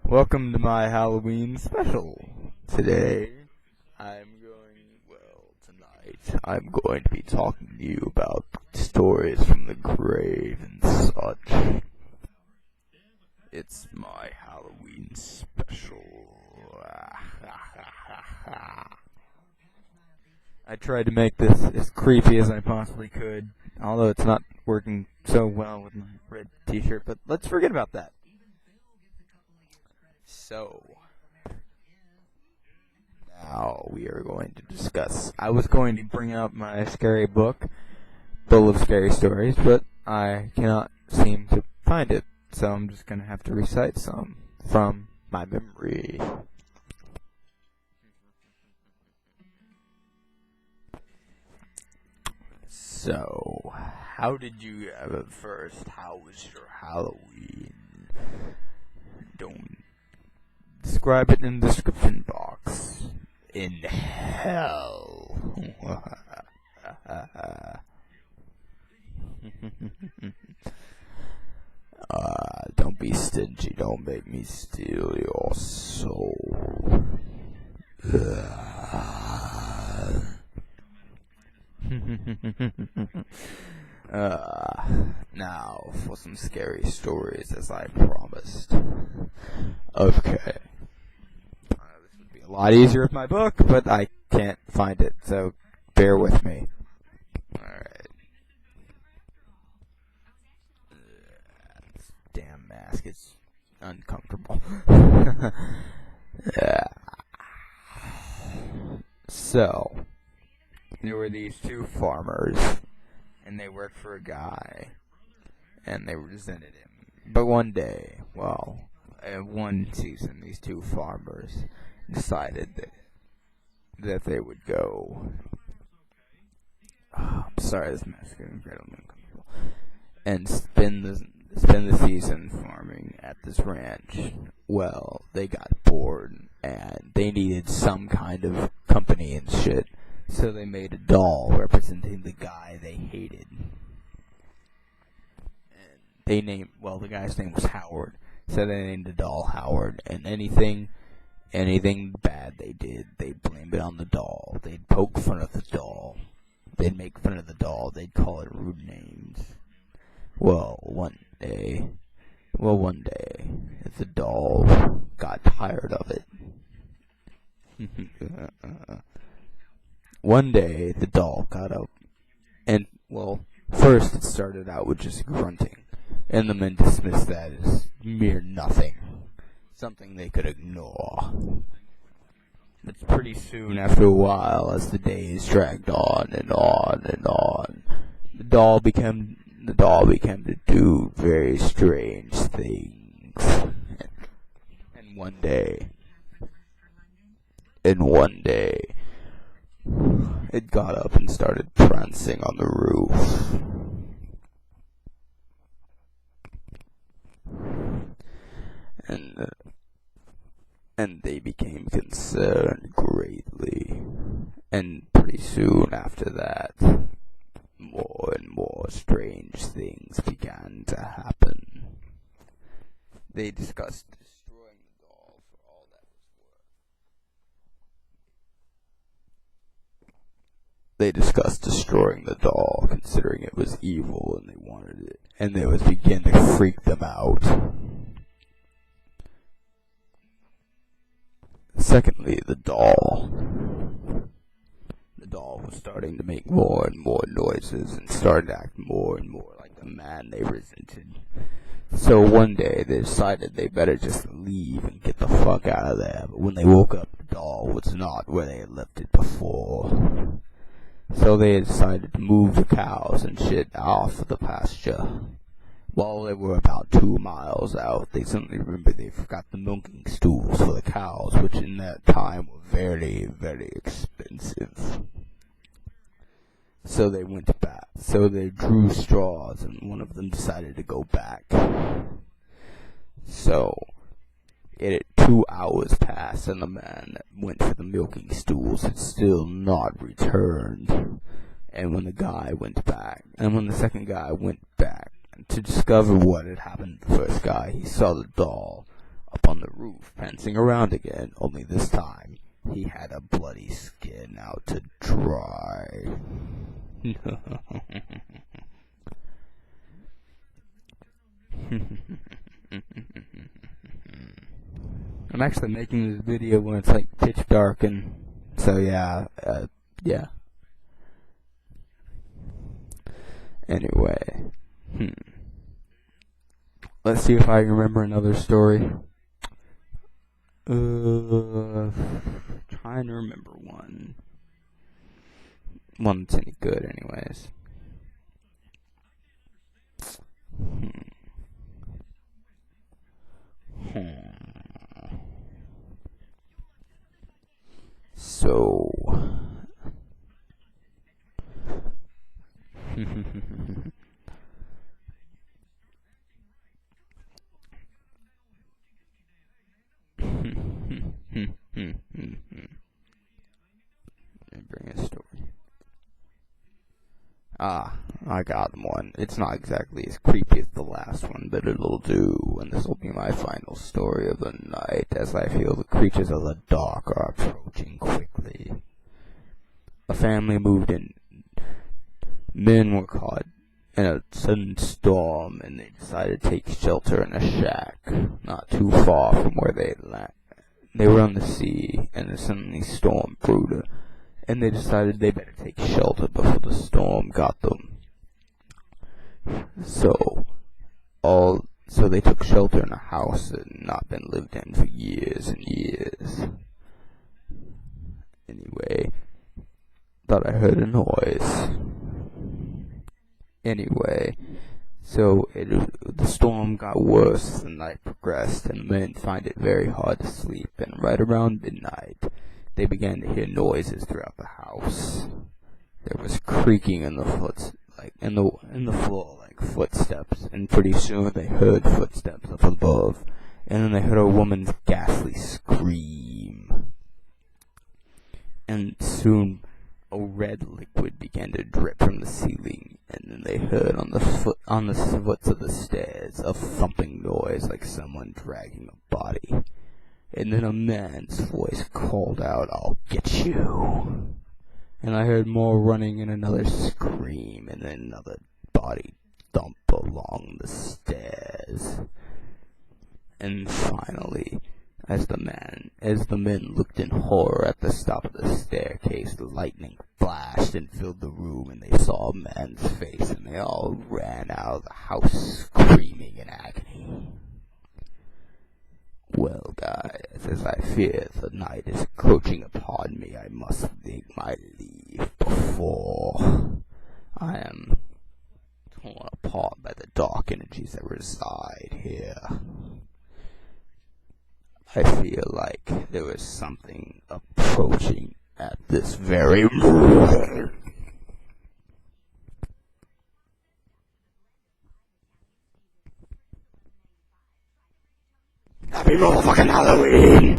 Welcome to my Halloween special. Tonight, I'm going to be talking to you about stories from the grave and such. It's my Halloween special. I tried to make this as creepy as I possibly could, although it's not working so well with my red t-shirt, but let's forget about that. So, now we are going to discuss. I was going to bring out my scary book full of scary stories, but I cannot seem to find it, so I'm just going to have to recite some from my memory. So, how did you have it first? How was your Halloween? Don't describe it in the description box. In hell. Don't be stingy. Don't make me steal your soul. Now for some scary stories, as I promised. Okay. This would be a lot easier with my book, but I can't find it, so bear with me. Alright. This damn mask is uncomfortable. So, there were these two farmers, and they worked for a guy, and they resented him. But one day, one season, these two farmers decided that they would go. I'm sorry, this mask is incredibly uncomfortable. And spend the season farming at this ranch. Well, they got bored, and they needed some kind of company and shit. So they made a doll representing the guy they hated. And the guy's name was Howard. So they named the doll Howard. And anything bad they did, they'd blame it on the doll. They'd poke fun of the doll. They'd make fun of the doll. They'd call it rude names. One day, the doll got tired of it. One day, the doll got up, and, first it started out with just grunting, and the men dismissed that as mere nothing, something they could ignore. But pretty soon, after a while, as the days dragged on and on and on, the doll began to do very strange things. And one day, it got up and started prancing on the roof. And they became concerned greatly. And pretty soon after that, more and more strange things began to happen. They discussed destroying the doll for all that was worth. They discussed destroying the doll, considering it was evil and they wanted it, and it was beginning to freak them out. Secondly, the doll was starting to make more and more noises and started to act more and more like the man they resented. So one day they decided they better just leave and get the fuck out of there. But when they woke up, the doll was not where they had left it before. So they decided to move the cows and shit off the pasture. While they were about 2 miles out, they suddenly remembered they forgot the milking stools for the cows, which in that time were very, very expensive. So they went back. So they drew straws, and one of them decided to go back. So, 2 hours passed, and the man that went for the milking stools had still not returned. And when the second guy went back, To discover what had happened to the first guy, he saw the doll up on the roof, prancing around again, only this time he had a bloody skin out to dry. I'm actually making this video when it's like pitch dark, and so yeah. Anyway, let's see if I can remember another story. Trying to remember one that's any good, anyways. So, let me bring a story. I got one. It's not exactly as creepy as the last one, but it'll do, and this will be my final story of the night, as I feel the creatures of the dark are approaching quickly. A family moved in. Men were caught in a sudden storm, and they decided to take shelter in a shack not too far from where they landed. They were on the sea, and a sudden storm brewed, and they decided they better take shelter before the storm got them. So they took shelter in a house that had not been lived in for years and years. Anyway, thought I heard a noise. Anyway, so the storm got worse as the night progressed, and the men find it very hard to sleep, and right around midnight, they began to hear noises throughout the house. There was creaking in the floor, like footsteps, and pretty soon they heard footsteps up above, and then they heard a woman's ghastly scream. And soon a red liquid began to drip from the ceiling, and then they heard on the foots of the stairs a thumping noise like someone dragging a body. And then a man's voice called out, "I'll get you." And I heard more running and another scream, and then another body thump along the stairs. And finally, as the men looked in horror at the top of the staircase, the lightning flashed and filled the room, and they saw a man's face, and they all ran out of the house screaming in agony. Well, guys, as I fear the night is encroaching upon me, I must take my leave before I am torn apart by the dark energies that reside here. I feel like there is something approaching at this very moment. Happy motherfucking Halloween!